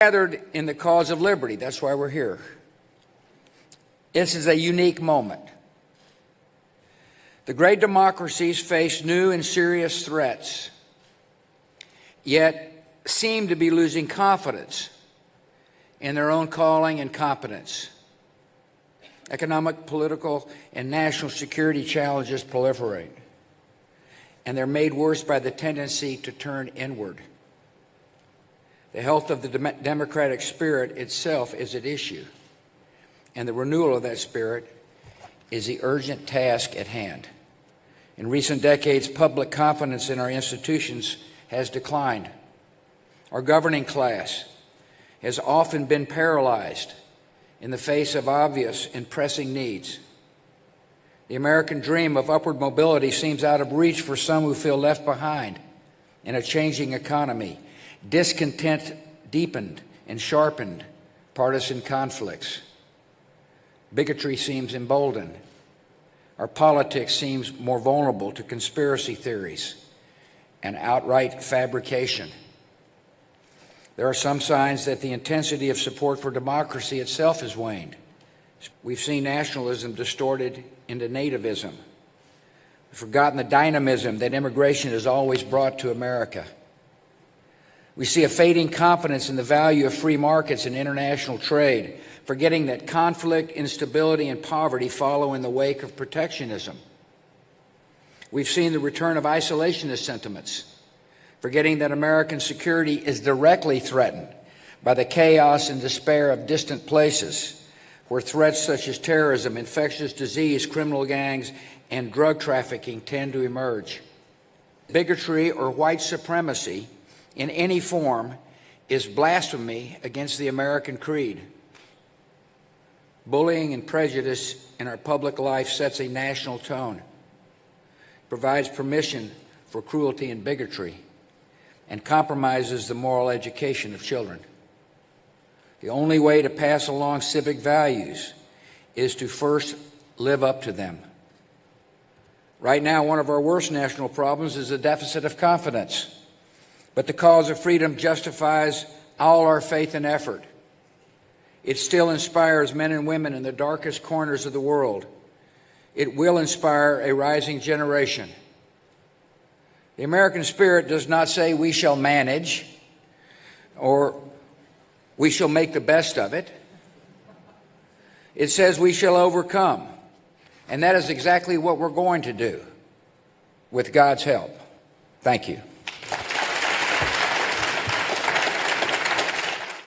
Gathered in the cause of liberty. That's why we're here. This is a unique moment. The great democracies face new and serious threats, yet seem to be losing confidence in their own calling and competence. Economic, political, and national security challenges proliferate, and they're made worse by the tendency to turn inward. The health of the democratic spirit itself is at issue, and the renewal of that spirit is the urgent task at hand. In recent decades, public confidence in our institutions has declined. Our governing class has often been paralyzed in the face of obvious and pressing needs. The American dream of upward mobility seems out of reach for some who feel left behind in a changing economy. Discontent deepened and sharpened partisan conflicts. Bigotry seems emboldened. Our politics seems more vulnerable to conspiracy theories and outright fabrication. There are some signs that the intensity of support for democracy itself has waned. We've seen nationalism distorted into nativism. We've forgotten the dynamism that immigration has always brought to America. We see a fading confidence in the value of free markets and international trade, forgetting that conflict, instability, and poverty follow in the wake of protectionism. We've seen the return of isolationist sentiments, forgetting that American security is directly threatened by the chaos and despair of distant places, where threats such as terrorism, infectious disease, criminal gangs, and drug trafficking tend to emerge. Bigotry or white supremacy in any form is blasphemy against the American creed. Bullying and prejudice in our public life sets a national tone, provides permission for cruelty and bigotry, and compromises the moral education of children. The only way to pass along civic values is to first live up to them. Right now, one of our worst national problems is a deficit of confidence. But the cause of freedom justifies all our faith and effort. It still inspires men and women in the darkest corners of the world. It will inspire a rising generation. The American spirit does not say we shall manage or we shall make the best of it. It says we shall overcome. And that is exactly what we're going to do with God's help. Thank you.